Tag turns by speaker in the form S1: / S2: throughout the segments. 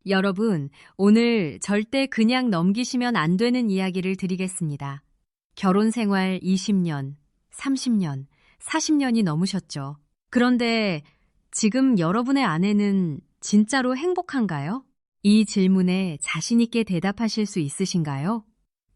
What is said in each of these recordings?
S1: 여러분, 오늘 절대 그냥 넘기시면 안 되는 이야기를 드리겠습니다. 결혼 생활 20년, 30년, 40년이 넘으셨죠. 그런데 지금 여러분의 아내는 진짜로 행복한가요? 이 질문에 자신있게 대답하실 수 있으신가요?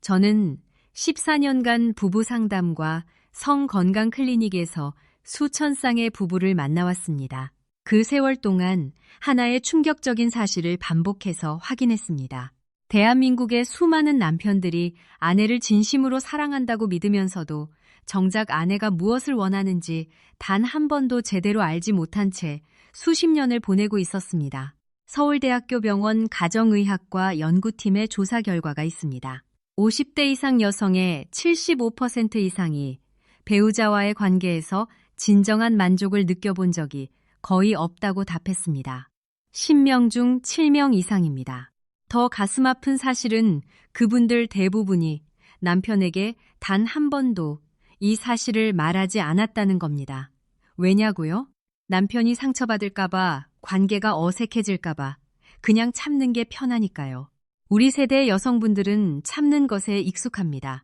S1: 저는 14년간 부부 상담과 성건강 클리닉에서 수천 쌍의 부부를 만나왔습니다. 그 세월 동안 하나의 충격적인 사실을 반복해서 확인했습니다. 대한민국의 수많은 남편들이 아내를 진심으로 사랑한다고 믿으면서도 정작 아내가 무엇을 원하는지 단 한 번도 제대로 알지 못한 채 수십 년을 보내고 있었습니다. 서울대학교 병원 가정의학과 연구팀의 조사 결과가 있습니다. 50대 이상 여성의 75% 이상이 배우자와의 관계에서 진정한 만족을 느껴본 적이 거의 없다고 답했습니다. 10명 중 7명 이상입니다. 더 가슴 아픈 사실은 그분들 대부분이 남편에게 단 한 번도 이 사실을 말하지 않았다는 겁니다. 왜냐고요? 남편이 상처받을까봐, 관계가 어색해질까봐, 그냥 참는 게 편하니까요. 우리 세대의 여성분들은 참는 것에 익숙합니다.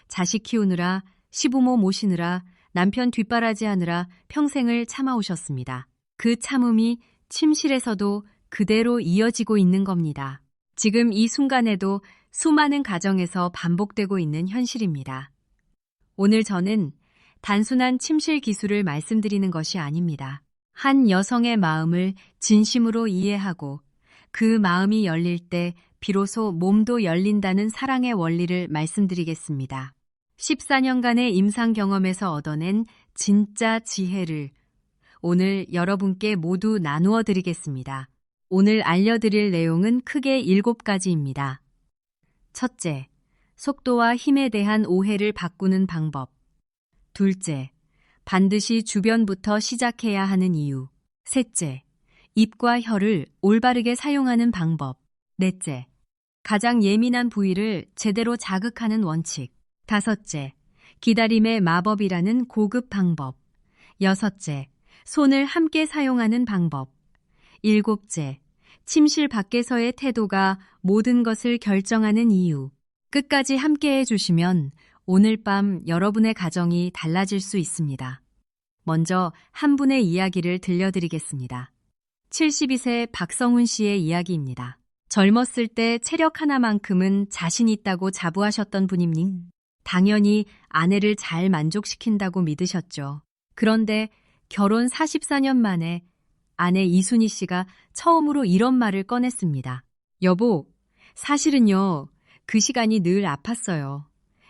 S1: 자식 키우느라, 시부모 모시느라, 남편 뒷바라지하느라 평생을 참아오셨습니다. 그 참음이 침실에서도 그대로 이어지고 있는 겁니다. 지금 이 순간에도 수많은 가정에서 반복되고 있는 현실입니다. 오늘 저는 단순한 침실 기술을 말씀드리는 것이 아닙니다. 한 여성의 마음을 진심으로 이해하고 그 마음이 열릴 때 비로소 몸도 열린다는 사랑의 원리를 말씀드리겠습니다. 14년간의 임상 경험에서 얻어낸 진짜 지혜를 오늘 여러분께 모두 나누어 드리겠습니다. 오늘 알려드릴 내용은 크게 7가지입니다. 첫째, 속도와 힘에 대한 오해를 바꾸는 방법. 둘째, 반드시 주변부터 시작해야 하는 이유. 셋째, 입과 혀를 올바르게 사용하는 방법. 넷째, 가장 예민한 부위를 제대로 자극하는 원칙. 다섯째, 기다림의 마법이라는 고급 방법. 여섯째, 손을 함께 사용하는 방법. 일곱째, 침실 밖에서의 태도가 모든 것을 결정하는 이유. 끝까지 함께 해주시면 오늘 밤 여러분의 가정이 달라질 수 있습니다. 먼저 한 분의 이야기를 들려드리겠습니다. 72세 박성훈 씨의 이야기입니다. 젊었을 때 체력 하나만큼은 자신 있다고 자부하셨던 분입니다. 당연히 아내를 잘 만족시킨다고 믿으셨죠. 그런데 결혼 44년 만에 아내 이순희 씨가 처음으로 이런 말을 꺼냈습니다. 여보, 사실은요, 그 시간이 늘 아팠어요.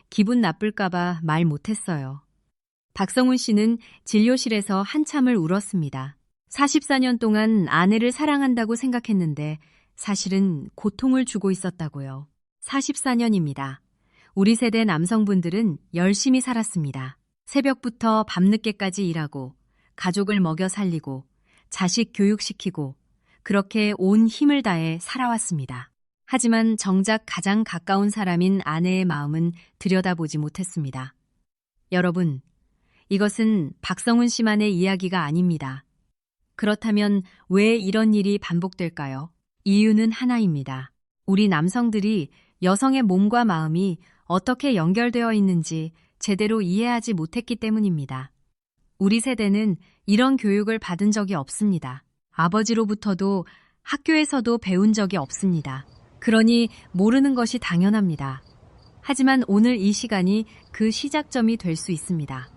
S1: 기분 나쁠까봐 말 못했어요. 박성훈 씨는 진료실에서 한참을 울었습니다. 44년 동안 아내를 사랑한다고 생각했는데 사실은 고통을 주고 있었다고요. 44년입니다. 우리 세대 남성분들은 열심히 살았습니다. 새벽부터 밤늦게까지 일하고 가족을 먹여 살리고 자식 교육시키고 그렇게 온 힘을 다해 살아왔습니다. 하지만 정작 가장 가까운 사람인 아내의 마음은 들여다보지 못했습니다. 여러분, 이것은 박성훈 씨만의 이야기가 아닙니다. 그렇다면 왜 이런 일이 반복될까요? 이유는 하나입니다. 우리 남성들이 여성의 몸과 마음이 어떻게 연결되어 있는지 제대로 이해하지 못했기 때문입니다. 우리 세대는 이런 교육을 받은 적이 없습니다. 아버지로부터도 학교에서도 배운 적이 없습니다. 그러니 모르는 것이 당연합니다. 하지만 오늘 이 시간이 그 시작점이 될 수 있습니다.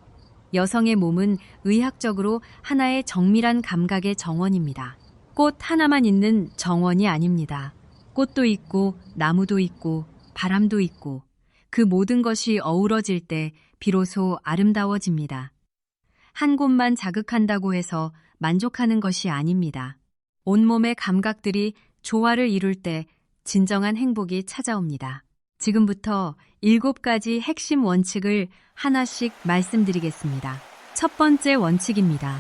S1: 여성의 몸은 의학적으로 하나의 정밀한 감각의 정원입니다. 꽃 하나만 있는 정원이 아닙니다. 꽃도 있고 나무도 있고 바람도 있고 그 모든 것이 어우러질 때 비로소 아름다워집니다. 한 곳만 자극한다고 해서 만족하는 것이 아닙니다. 온몸의 감각들이 조화를 이룰 때 진정한 행복이 찾아옵니다. 지금부터 7가지 핵심 원칙을 하나씩 말씀드리겠습니다. 첫 번째 원칙입니다.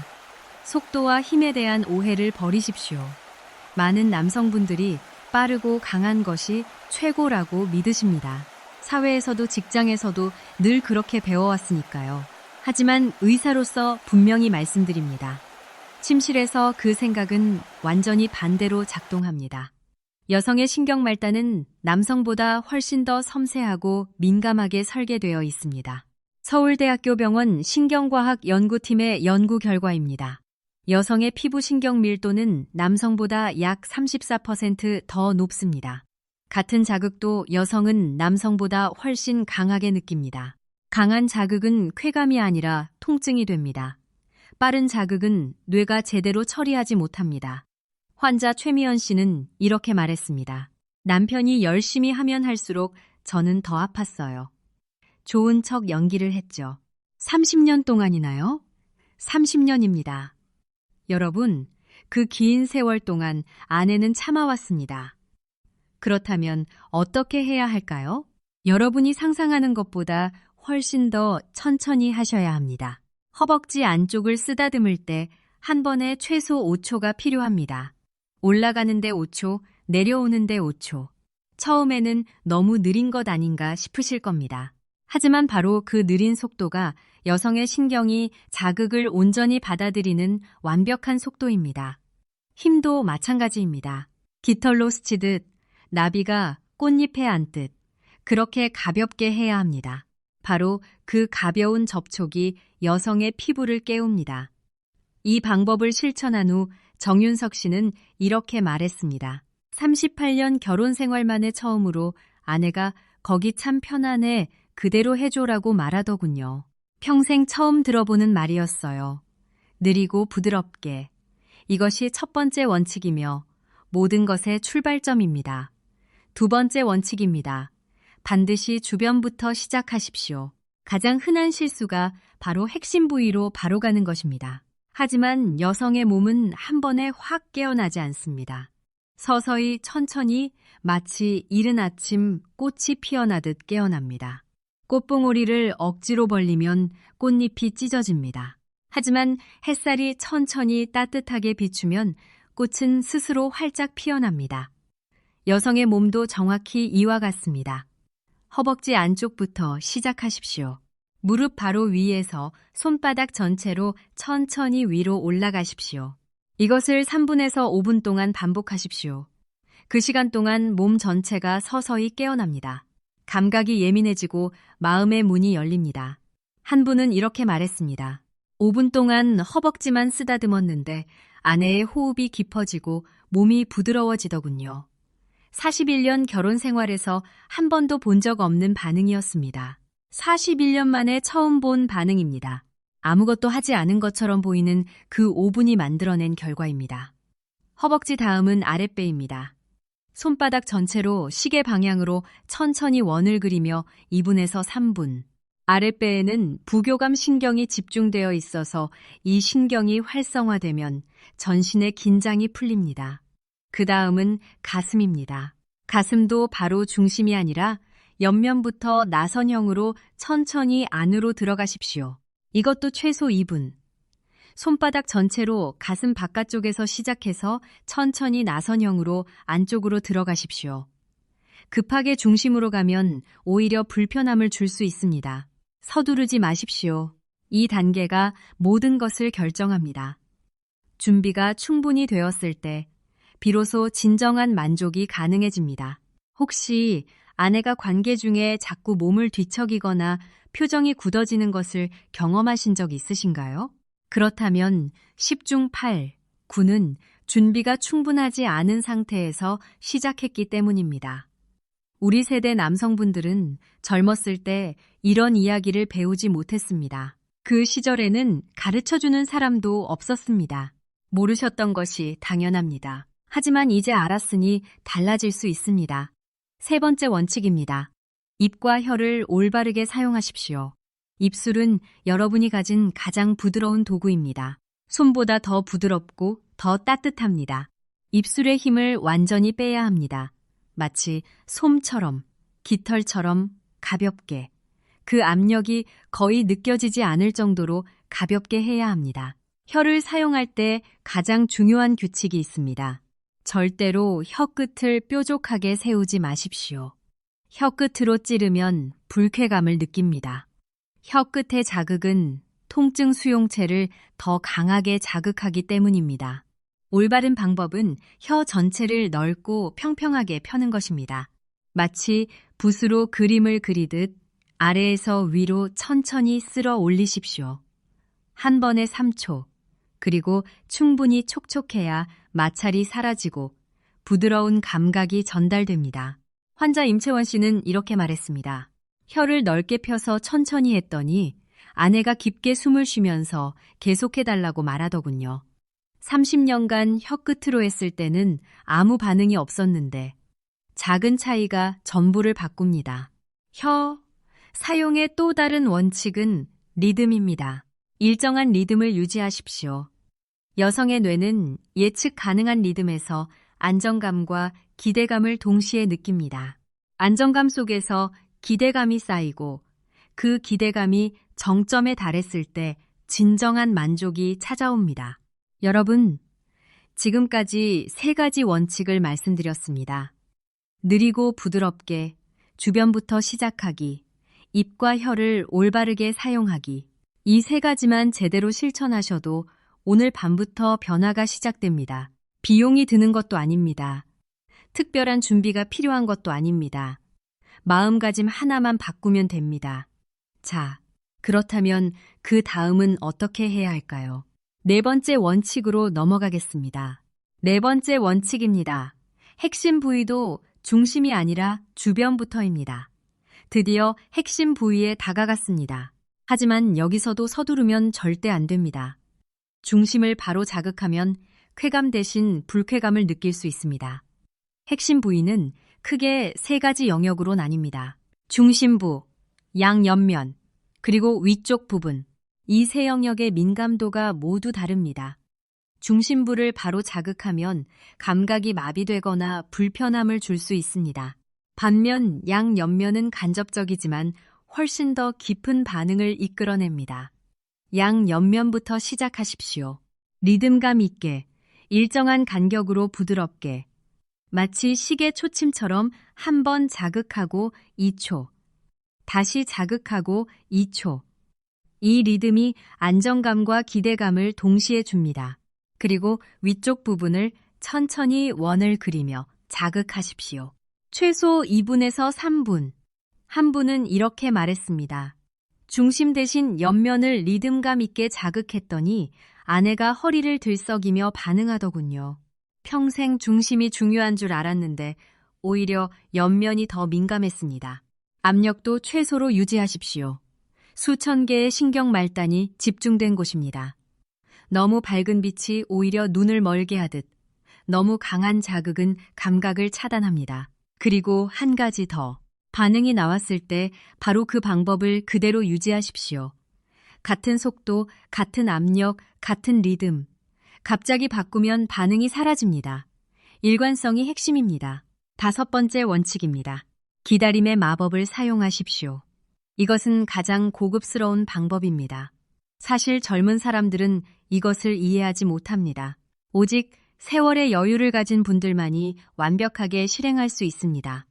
S1: 속도와 힘에 대한 오해를 버리십시오. 많은 남성분들이 빠르고 강한 것이 최고라고 믿으십니다. 사회에서도 직장에서도 늘 그렇게 배워왔으니까요. 하지만 의사로서 분명히 말씀드립니다. 침실에서 그 생각은 완전히 반대로 작동합니다. 여성의 신경 말단은 남성보다 훨씬 더 섬세하고 민감하게 설계되어 있습니다. 서울대학교 병원 신경과학 연구팀의 연구 결과입니다. 여성의 피부 신경 밀도는 남성보다 약 34% 더 높습니다. 같은 자극도 여성은 남성보다 훨씬 강하게 느낍니다. 강한 자극은 쾌감이 아니라 통증이 됩니다. 빠른 자극은 뇌가 제대로 처리하지 못합니다. 환자 최미연 씨는 이렇게 말했습니다. 남편이 열심히 하면 할수록 저는 더 아팠어요. 좋은 척 연기를 했죠. 30년 동안이나요? 30년입니다. 여러분, 그 긴 세월 동안 아내는 참아왔습니다. 그렇다면 어떻게 해야 할까요? 여러분이 상상하는 것보다 훨씬 더 천천히 하셔야 합니다. 허벅지 안쪽을 쓰다듬을 때 한 번에 최소 5초가 필요합니다. 올라가는데 5초, 내려오는데 5초. 처음에는 너무 느린 것 아닌가 싶으실 겁니다. 하지만 바로 그 느린 속도가 여성의 신경이 자극을 온전히 받아들이는 완벽한 속도입니다. 힘도 마찬가지입니다. 깃털로 스치듯, 나비가 꽃잎에 앉듯 그렇게 가볍게 해야 합니다. 바로 그 가벼운 접촉이 여성의 피부를 깨웁니다. 이 방법을 실천한 후 정윤석 씨는 이렇게 말했습니다. 38년 결혼 생활 만에 처음으로 아내가 거기 참 편하네 그대로 해줘라고 말하더군요. 평생 처음 들어보는 말이었어요. 느리고 부드럽게. 이것이 첫 번째 원칙이며 모든 것의 출발점입니다. 두 번째 원칙입니다. 반드시 주변부터 시작하십시오. 가장 흔한 실수가 바로 핵심 부위로 바로 가는 것입니다. 하지만 여성의 몸은 한 번에 확 깨어나지 않습니다. 서서히 천천히 마치 이른 아침 꽃이 피어나듯 깨어납니다. 꽃봉오리를 억지로 벌리면 꽃잎이 찢어집니다. 하지만 햇살이 천천히 따뜻하게 비추면 꽃은 스스로 활짝 피어납니다. 여성의 몸도 정확히 이와 같습니다. 허벅지 안쪽부터 시작하십시오. 무릎 바로 위에서 손바닥 전체로 천천히 위로 올라가십시오. 이것을 3분에서 5분 동안 반복하십시오. 그 시간 동안 몸 전체가 서서히 깨어납니다. 감각이 예민해지고 마음의 문이 열립니다. 한 분은 이렇게 말했습니다. 5분 동안 허벅지만 쓰다듬었는데 아내의 호흡이 깊어지고 몸이 부드러워지더군요. 41년 결혼 생활에서 한 번도 본 적 없는 반응이었습니다. 41년 만에 처음 본 반응입니다. 아무것도 하지 않은 것처럼 보이는 그 5분이 만들어낸 결과입니다. 허벅지 다음은 아랫배입니다. 손바닥 전체로 시계 방향으로 천천히 원을 그리며 2분에서 3분. 아랫배에는 부교감 신경이 집중되어 있어서 이 신경이 활성화되면 전신의 긴장이 풀립니다. 그 다음은 가슴입니다. 가슴도 바로 중심이 아니라 옆면부터 나선형으로 천천히 안으로 들어가십시오. 이것도 최소 2분. 손바닥 전체로 가슴 바깥쪽에서 시작해서 천천히 나선형으로 안쪽으로 들어가십시오. 급하게 중심으로 가면 오히려 불편함을 줄 수 있습니다. 서두르지 마십시오. 이 단계가 모든 것을 결정합니다. 준비가 충분히 되었을 때 비로소 진정한 만족이 가능해집니다. 혹시 아내가 관계 중에 자꾸 몸을 뒤척이거나 표정이 굳어지는 것을 경험하신 적 있으신가요? 그렇다면 10중 8, 9는 준비가 충분하지 않은 상태에서 시작했기 때문입니다. 우리 세대 남성분들은 젊었을 때 이런 이야기를 배우지 못했습니다. 그 시절에는 가르쳐주는 사람도 없었습니다. 모르셨던 것이 당연합니다. 하지만 이제 알았으니 달라질 수 있습니다. 세 번째 원칙입니다. 입과 혀를 올바르게 사용하십시오. 입술은 여러분이 가진 가장 부드러운 도구입니다. 손보다 더 부드럽고 더 따뜻합니다. 입술의 힘을 완전히 빼야 합니다. 마치 솜처럼, 깃털처럼 가볍게. 그 압력이 거의 느껴지지 않을 정도로 가볍게 해야 합니다. 혀를 사용할 때 가장 중요한 규칙이 있습니다. 절대로 혀끝을 뾰족하게 세우지 마십시오. 혀끝으로 찌르면 불쾌감을 느낍니다. 혀끝의 자극은 통증 수용체를 더 강하게 자극하기 때문입니다. 올바른 방법은 혀 전체를 넓고 평평하게 펴는 것입니다. 마치 붓으로 그림을 그리듯 아래에서 위로 천천히 쓸어 올리십시오. 한 번에 3초, 그리고 충분히 촉촉해야 마찰이 사라지고 부드러운 감각이 전달됩니다. 환자 임채원 씨는 이렇게 말했습니다. 혀를 넓게 펴서 천천히 했더니 아내가 깊게 숨을 쉬면서 계속해달라고 말하더군요. 30년간 혀 끝으로 했을 때는 아무 반응이 없었는데 작은 차이가 전부를 바꿉니다. 혀 사용의 또 다른 원칙은 리듬입니다. 일정한 리듬을 유지하십시오. 여성의 뇌는 예측 가능한 리듬에서 안정감과 기대감을 동시에 느낍니다. 안정감 속에서 기대감이 쌓이고 그 기대감이 정점에 달했을 때 진정한 만족이 찾아옵니다. 여러분, 지금까지 3가지 원칙을 말씀드렸습니다. 느리고 부드럽게 주변부터 시작하기, 입과 혀를 올바르게 사용하기. 이 3가지만 제대로 실천하셔도 오늘 밤부터 변화가 시작됩니다. 비용이 드는 것도 아닙니다. 특별한 준비가 필요한 것도 아닙니다. 마음가짐 하나만 바꾸면 됩니다. 자, 그렇다면 그 다음은 어떻게 해야 할까요? 4번째 원칙으로 넘어가겠습니다. 4번째 원칙입니다. 핵심 부위도 중심이 아니라 주변부터입니다. 드디어 핵심 부위에 다가갔습니다. 하지만 여기서도 서두르면 절대 안 됩니다. 중심을 바로 자극하면 쾌감 대신 불쾌감을 느낄 수 있습니다. 핵심 부위는 크게 3가지 영역으로 나뉩니다. 중심부, 양옆면, 그리고 위쪽 부분. 이 3영역의 민감도가 모두 다릅니다. 중심부를 바로 자극하면 감각이 마비되거나 불편함을 줄 수 있습니다. 반면 양옆면은 간접적이지만 훨씬 더 깊은 반응을 이끌어냅니다. 양옆면부터 시작하십시오. 리듬감 있게, 일정한 간격으로 부드럽게, 마치 시계 초침처럼 한 번 자극하고 2초, 다시 자극하고 2초. 이 리듬이 안정감과 기대감을 동시에 줍니다. 그리고 위쪽 부분을 천천히 원을 그리며 자극하십시오. 최소 2분에서 3분. 한 분은 이렇게 말했습니다. 중심 대신 옆면을 리듬감 있게 자극했더니 아내가 허리를 들썩이며 반응하더군요. 평생 중심이 중요한 줄 알았는데 오히려 옆면이 더 민감했습니다. 압력도 최소로 유지하십시오. 수천 개의 신경 말단이 집중된 곳입니다. 너무 밝은 빛이 오히려 눈을 멀게 하듯 너무 강한 자극은 감각을 차단합니다. 그리고 한 가지 더. 반응이 나왔을 때 바로 그 방법을 그대로 유지하십시오. 같은 속도, 같은 압력, 같은 리듬. 갑자기 바꾸면 반응이 사라집니다. 일관성이 핵심입니다. 5번째 원칙입니다. 기다림의 마법을 사용하십시오. 이것은 가장 고급스러운 방법입니다. 사실 젊은 사람들은 이것을 이해하지 못합니다. 오직 세월의 여유를 가진 분들만이 완벽하게 실행할 수 있습니다.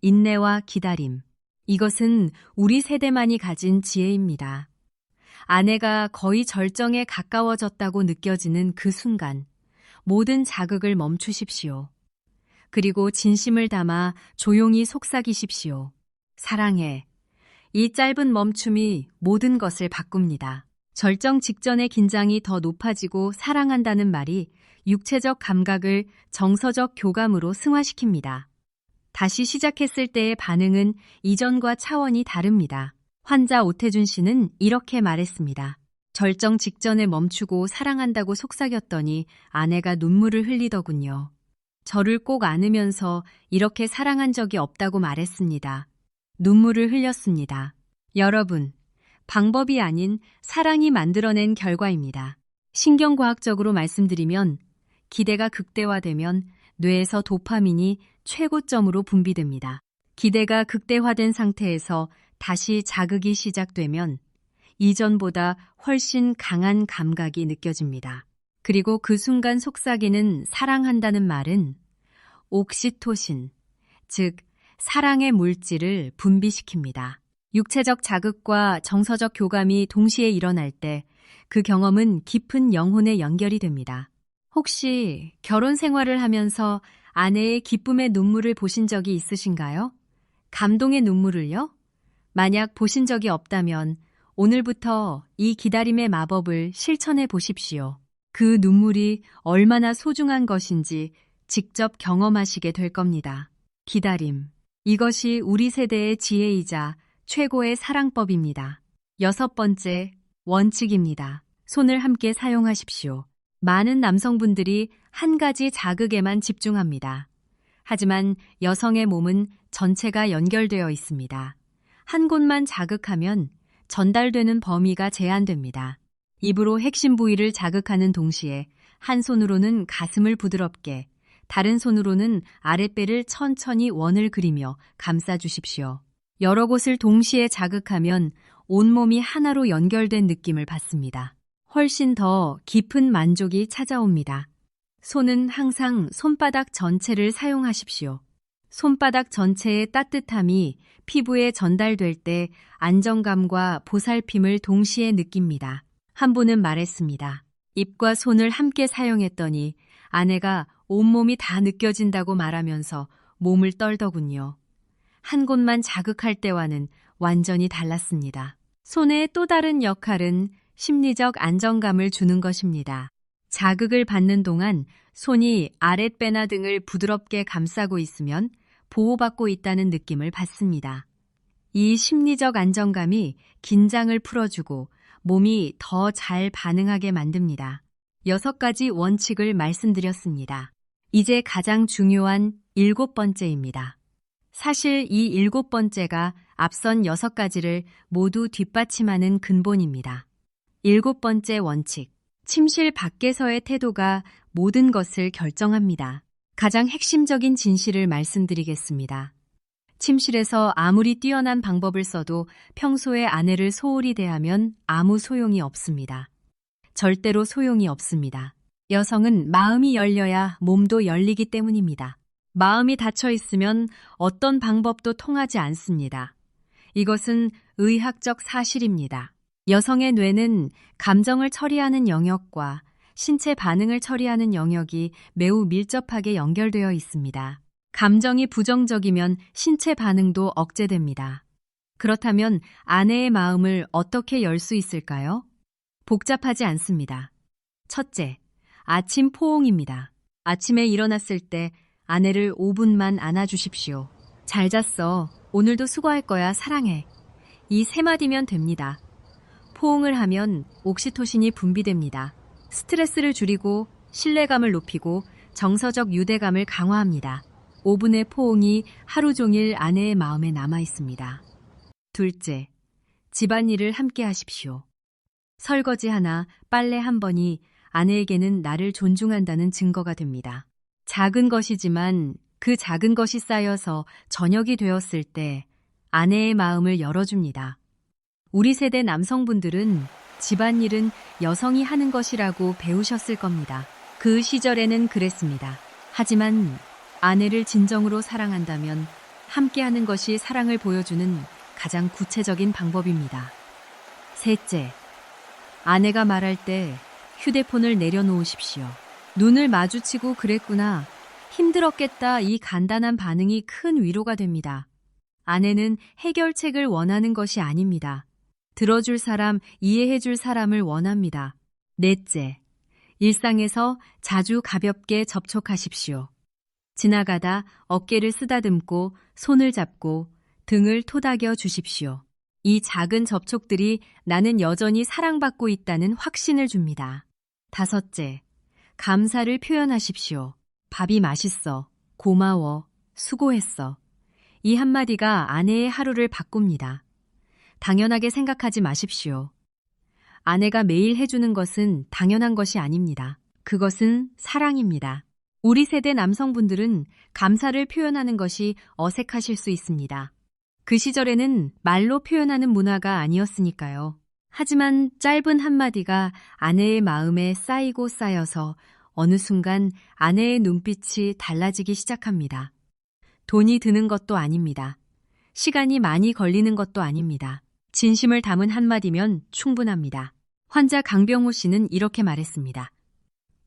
S1: 인내와 기다림. 이것은 우리 세대만이 가진 지혜입니다. 아내가 거의 절정에 가까워졌다고 느껴지는 그 순간, 모든 자극을 멈추십시오. 그리고 진심을 담아 조용히 속삭이십시오. 사랑해. 이 짧은 멈춤이 모든 것을 바꿉니다. 절정 직전의 긴장이 더 높아지고 사랑한다는 말이 육체적 감각을 정서적 교감으로 승화시킵니다. 다시 시작했을 때의 반응은 이전과 차원이 다릅니다. 환자 오태준 씨는 이렇게 말했습니다. 절정 직전에 멈추고 사랑한다고 속삭였더니 아내가 눈물을 흘리더군요. 저를 꼭 안으면서 이렇게 사랑한 적이 없다고 말했습니다. 눈물을 흘렸습니다. 여러분, 방법이 아닌 사랑이 만들어낸 결과입니다. 신경과학적으로 말씀드리면 기대가 극대화되면 뇌에서 도파민이 최고점으로 분비됩니다. 기대가 극대화된 상태에서 다시 자극이 시작되면 이전보다 훨씬 강한 감각이 느껴집니다. 그리고 그 순간 속삭이는 사랑한다는 말은 옥시토신, 즉 사랑의 물질을 분비시킵니다. 육체적 자극과 정서적 교감이 동시에 일어날 때 그 경험은 깊은 영혼에 연결이 됩니다. 혹시 결혼 생활을 하면서 아내의 기쁨의 눈물을 보신 적이 있으신가요? 감동의 눈물을요? 만약 보신 적이 없다면 오늘부터 이 기다림의 마법을 실천해 보십시오. 그 눈물이 얼마나 소중한 것인지 직접 경험하시게 될 겁니다. 기다림. 이것이 우리 세대의 지혜이자 최고의 사랑법입니다. 6번째, 원칙입니다. 손을 함께 사용하십시오. 많은 남성분들이 한 가지 자극에만 집중합니다. 하지만 여성의 몸은 전체가 연결되어 있습니다. 한 곳만 자극하면 전달되는 범위가 제한됩니다. 입으로 핵심 부위를 자극하는 동시에 한 손으로는 가슴을 부드럽게, 다른 손으로는 아랫배를 천천히 원을 그리며 감싸주십시오. 여러 곳을 동시에 자극하면 온몸이 하나로 연결된 느낌을 받습니다. 훨씬 더 깊은 만족이 찾아옵니다. 손은 항상 손바닥 전체를 사용하십시오. 손바닥 전체의 따뜻함이 피부에 전달될 때 안정감과 보살핌을 동시에 느낍니다. 한 분은 말했습니다. 입과 손을 함께 사용했더니 아내가 온몸이 다 느껴진다고 말하면서 몸을 떨더군요. 한 곳만 자극할 때와는 완전히 달랐습니다. 손의 또 다른 역할은 심리적 안정감을 주는 것입니다. 자극을 받는 동안 손이 아랫배나 등을 부드럽게 감싸고 있으면 보호받고 있다는 느낌을 받습니다. 이 심리적 안정감이 긴장을 풀어주고 몸이 더 잘 반응하게 만듭니다. 6가지 원칙을 말씀드렸습니다. 이제 가장 중요한 7번째입니다. 사실 이 7번째가 앞선 6가지를 모두 뒷받침하는 근본입니다. 7번째 원칙. 침실 밖에서의 태도가 모든 것을 결정합니다. 가장 핵심적인 진실을 말씀드리겠습니다. 침실에서 아무리 뛰어난 방법을 써도 평소에 아내를 소홀히 대하면 아무 소용이 없습니다. 절대로 소용이 없습니다. 여성은 마음이 열려야 몸도 열리기 때문입니다. 마음이 닫혀 있으면 어떤 방법도 통하지 않습니다. 이것은 의학적 사실입니다. 여성의 뇌는 감정을 처리하는 영역과 신체 반응을 처리하는 영역이 매우 밀접하게 연결되어 있습니다. 감정이 부정적이면 신체 반응도 억제됩니다. 그렇다면 아내의 마음을 어떻게 열 수 있을까요? 복잡하지 않습니다. 첫째, 아침 포옹입니다. 아침에 일어났을 때 아내를 5분만 안아주십시오. 잘 잤어. 오늘도 수고할 거야. 사랑해. 이 3마디면 됩니다. 포옹을 하면 옥시토신이 분비됩니다. 스트레스를 줄이고 신뢰감을 높이고 정서적 유대감을 강화합니다. 5분의 포옹이 하루 종일 아내의 마음에 남아 있습니다. 둘째, 집안일을 함께 하십시오. 설거지 하나, 빨래 한 번이 아내에게는 나를 존중한다는 증거가 됩니다. 작은 것이지만 그 작은 것이 쌓여서 저녁이 되었을 때 아내의 마음을 열어줍니다. 우리 세대 남성분들은 집안일은 여성이 하는 것이라고 배우셨을 겁니다. 그 시절에는 그랬습니다. 하지만 아내를 진정으로 사랑한다면 함께하는 것이 사랑을 보여주는 가장 구체적인 방법입니다. 셋째, 아내가 말할 때 휴대폰을 내려놓으십시오. 눈을 마주치고 그랬구나. 힘들었겠다. 이 간단한 반응이 큰 위로가 됩니다. 아내는 해결책을 원하는 것이 아닙니다. 들어줄 사람, 이해해줄 사람을 원합니다. 넷째, 일상에서 자주 가볍게 접촉하십시오. 지나가다 어깨를 쓰다듬고 손을 잡고 등을 토닥여 주십시오. 이 작은 접촉들이 나는 여전히 사랑받고 있다는 확신을 줍니다. 다섯째, 감사를 표현하십시오. 밥이 맛있어, 고마워, 수고했어. 이 한마디가 아내의 하루를 바꿉니다. 당연하게 생각하지 마십시오. 아내가 매일 해주는 것은 당연한 것이 아닙니다. 그것은 사랑입니다. 우리 세대 남성분들은 감사를 표현하는 것이 어색하실 수 있습니다. 그 시절에는 말로 표현하는 문화가 아니었으니까요. 하지만 짧은 한마디가 아내의 마음에 쌓이고 쌓여서 어느 순간 아내의 눈빛이 달라지기 시작합니다. 돈이 드는 것도 아닙니다. 시간이 많이 걸리는 것도 아닙니다. 진심을 담은 한마디면 충분합니다. 환자 강병호 씨는 이렇게 말했습니다.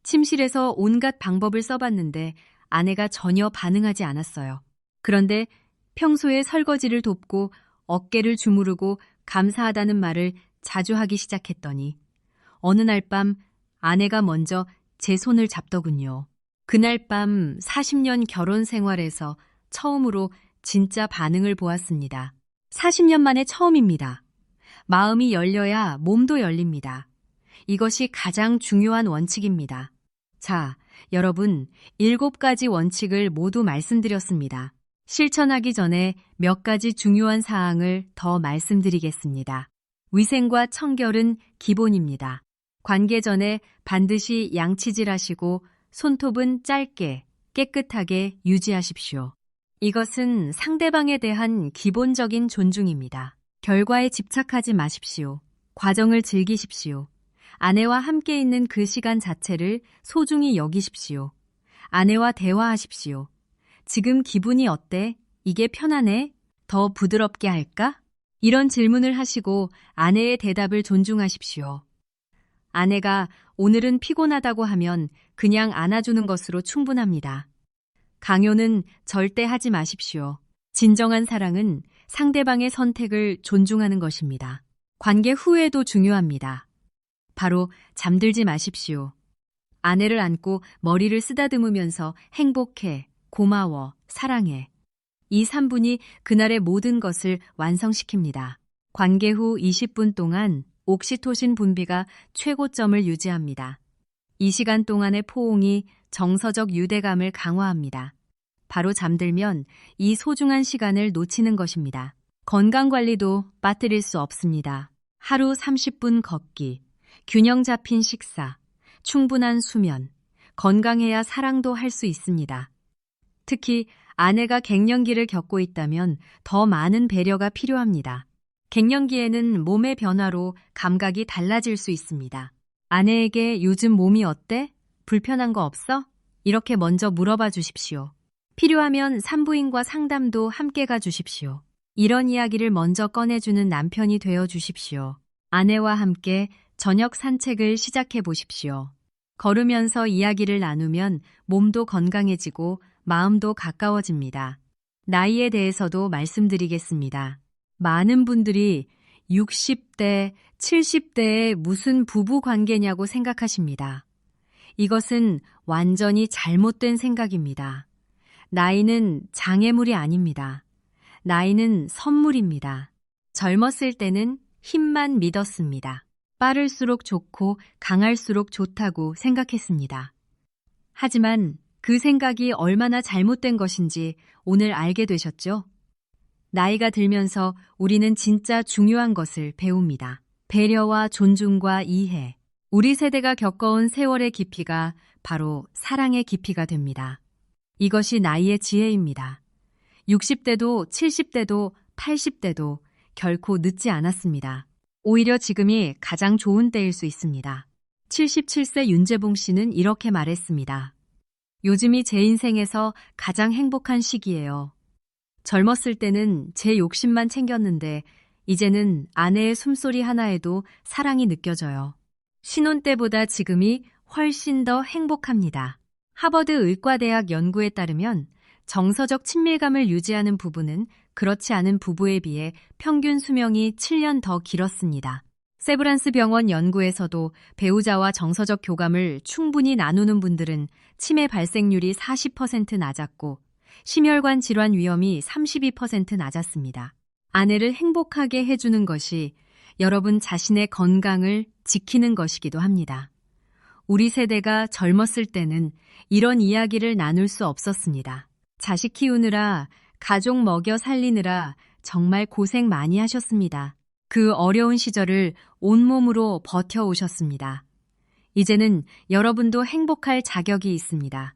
S1: 침실에서 온갖 방법을 써봤는데 아내가 전혀 반응하지 않았어요. 그런데 평소에 설거지를 돕고 어깨를 주무르고 감사하다는 말을 자주 하기 시작했더니 어느 날 밤 아내가 먼저 제 손을 잡더군요. 그날 밤 40년 결혼 생활에서 처음으로 진짜 반응을 보았습니다. 40년 만에 처음입니다. 마음이 열려야 몸도 열립니다. 이것이 가장 중요한 원칙입니다. 자, 여러분, 7가지 원칙을 모두 말씀드렸습니다. 실천하기 전에 몇 가지 중요한 사항을 더 말씀드리겠습니다. 위생과 청결은 기본입니다. 관계 전에 반드시 양치질하시고 손톱은 짧게, 깨끗하게 유지하십시오. 이것은 상대방에 대한 기본적인 존중입니다. 결과에 집착하지 마십시오. 과정을 즐기십시오. 아내와 함께 있는 그 시간 자체를 소중히 여기십시오. 아내와 대화하십시오. 지금 기분이 어때? 이게 편하네? 더 부드럽게 할까? 이런 질문을 하시고 아내의 대답을 존중하십시오. 아내가 오늘은 피곤하다고 하면 그냥 안아주는 것으로 충분합니다. 강요는 절대 하지 마십시오. 진정한 사랑은 상대방의 선택을 존중하는 것입니다. 관계 후에도 중요합니다. 바로 잠들지 마십시오. 아내를 안고 머리를 쓰다듬으면서 행복해, 고마워, 사랑해. 이 3분이 그날의 모든 것을 완성시킵니다. 관계 후 20분 동안 옥시토신 분비가 최고점을 유지합니다. 이 시간 동안의 포옹이 정서적 유대감을 강화합니다. 바로 잠들면 이 소중한 시간을 놓치는 것입니다. 건강관리도 빠뜨릴 수 없습니다. 하루 30분 걷기, 균형 잡힌 식사, 충분한 수면, 건강해야 사랑도 할 수 있습니다. 특히 아내가 갱년기를 겪고 있다면 더 많은 배려가 필요합니다. 갱년기에는 몸의 변화로 감각이 달라질 수 있습니다. 아내에게 요즘 몸이 어때? 불편한 거 없어? 이렇게 먼저 물어봐 주십시오. 필요하면 산부인과 상담도 함께 가 주십시오. 이런 이야기를 먼저 꺼내주는 남편이 되어 주십시오. 아내와 함께 저녁 산책을 시작해 보십시오. 걸으면서 이야기를 나누면 몸도 건강해지고 마음도 가까워집니다. 나이에 대해서도 말씀드리겠습니다. 많은 분들이 60대, 70대에 무슨 부부 관계냐고 생각하십니다. 이것은 완전히 잘못된 생각입니다. 나이는 장애물이 아닙니다. 나이는 선물입니다. 젊었을 때는 힘만 믿었습니다. 빠를수록 좋고 강할수록 좋다고 생각했습니다. 하지만 그 생각이 얼마나 잘못된 것인지 오늘 알게 되셨죠? 나이가 들면서 우리는 진짜 중요한 것을 배웁니다. 배려와 존중과 이해. 우리 세대가 겪어온 세월의 깊이가 바로 사랑의 깊이가 됩니다. 이것이 나이의 지혜입니다. 60대도 70대도 80대도 결코 늦지 않았습니다. 오히려 지금이 가장 좋은 때일 수 있습니다. 77세 윤재봉 씨는 이렇게 말했습니다. 요즘이 제 인생에서 가장 행복한 시기예요. 젊었을 때는 제 욕심만 챙겼는데 이제는 아내의 숨소리 하나에도 사랑이 느껴져요. 신혼 때보다 지금이 훨씬 더 행복합니다. 하버드 의과대학 연구에 따르면 정서적 친밀감을 유지하는 부부는 그렇지 않은 부부에 비해 평균 수명이 7년 더 길었습니다. 세브란스 병원 연구에서도 배우자와 정서적 교감을 충분히 나누는 분들은 치매 발생률이 40% 낮았고 심혈관 질환 위험이 32% 낮았습니다. 아내를 행복하게 해주는 것이 여러분 자신의 건강을 지키는 것이기도 합니다. 우리 세대가 젊었을 때는 이런 이야기를 나눌 수 없었습니다. 자식 키우느라, 가족 먹여 살리느라 정말 고생 많이 하셨습니다. 그 어려운 시절을 온몸으로 버텨오셨습니다. 이제는 여러분도 행복할 자격이 있습니다.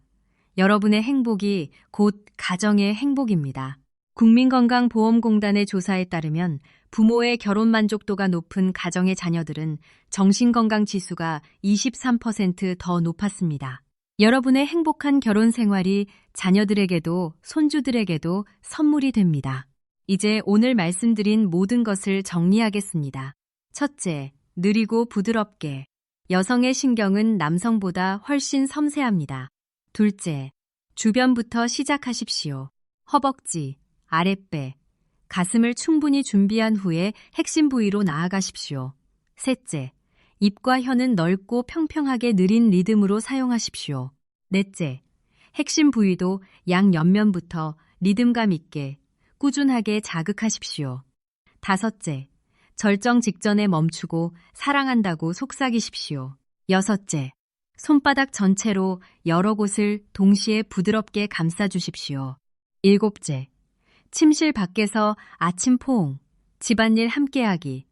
S1: 여러분의 행복이 곧 가정의 행복입니다. 국민건강보험공단의 조사에 따르면 부모의 결혼 만족도가 높은 가정의 자녀들은 정신건강 지수가 23% 더 높았습니다. 여러분의 행복한 결혼 생활이 자녀들에게도 손주들에게도 선물이 됩니다. 이제 오늘 말씀드린 모든 것을 정리하겠습니다. 첫째, 느리고 부드럽게. 여성의 신경은 남성보다 훨씬 섬세합니다. 둘째, 주변부터 시작하십시오. 허벅지, 아랫배, 가슴을 충분히 준비한 후에 핵심 부위로 나아가십시오. 셋째, 입과 혀는 넓고 평평하게 느린 리듬으로 사용하십시오. 넷째, 핵심 부위도 양 옆면부터 리듬감 있게 꾸준하게 자극하십시오. 다섯째, 절정 직전에 멈추고 사랑한다고 속삭이십시오. 여섯째, 손바닥 전체로 여러 곳을 동시에 부드럽게 감싸주십시오. 일곱째, 침실 밖에서 아침 포옹, 집안일 함께하기,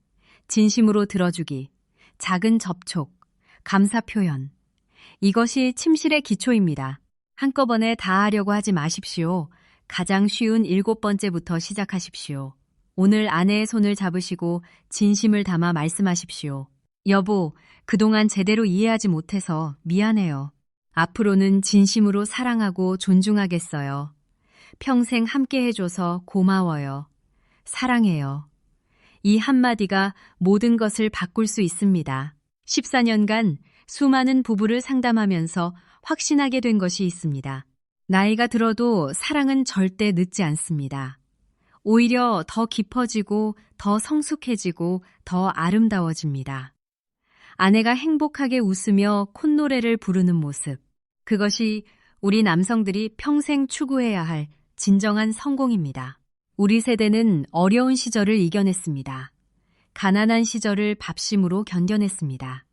S1: 진심으로 들어주기, 작은 접촉, 감사 표현. 이것이 침실의 기초입니다. 한꺼번에 다 하려고 하지 마십시오. 가장 쉬운 7번째부터 시작하십시오. 오늘 아내의 손을 잡으시고 진심을 담아 말씀하십시오. 여보, 그동안 제대로 이해하지 못해서 미안해요. 앞으로는 진심으로 사랑하고 존중하겠어요. 평생 함께 해줘서 고마워요. 사랑해요. 이 한마디가 모든 것을 바꿀 수 있습니다. 14년간 수많은 부부를 상담하면서 확신하게 된 것이 있습니다. 나이가 들어도 사랑은 절대 늦지 않습니다. 오히려 더 깊어지고 더 성숙해지고 더 아름다워집니다. 아내가 행복하게 웃으며 콧노래를 부르는 모습. 그것이 우리 남성들이 평생 추구해야 할 진정한 성공입니다. 우리 세대는 어려운 시절을 이겨냈습니다. 가난한 시절을 밥심으로 견뎌냈습니다.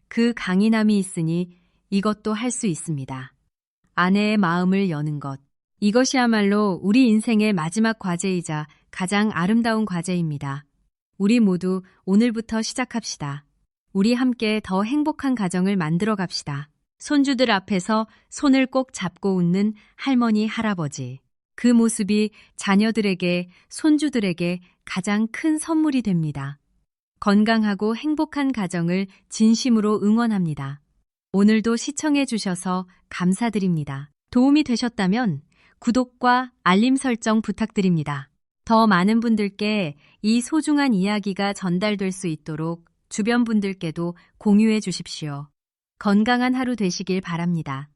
S1: 그 강인함이 있으니 이것도 할 수 있습니다. 아내의 마음을 여는 것. 이것이야말로 우리 인생의 마지막 과제이자 가장 아름다운 과제입니다. 우리 모두 오늘부터 시작합시다. 우리 함께 더 행복한 가정을 만들어 갑시다. 손주들 앞에서 손을 꼭 잡고 웃는 할머니, 할아버지. 그 모습이 자녀들에게, 손주들에게 가장 큰 선물이 됩니다. 건강하고 행복한 가정을 진심으로 응원합니다. 오늘도 시청해 주셔서 감사드립니다. 도움이 되셨다면 구독과 알림 설정 부탁드립니다. 더 많은 분들께 이 소중한 이야기가 전달될 수 있도록 주변 분들께도 공유해 주십시오. 건강한 하루 되시길 바랍니다.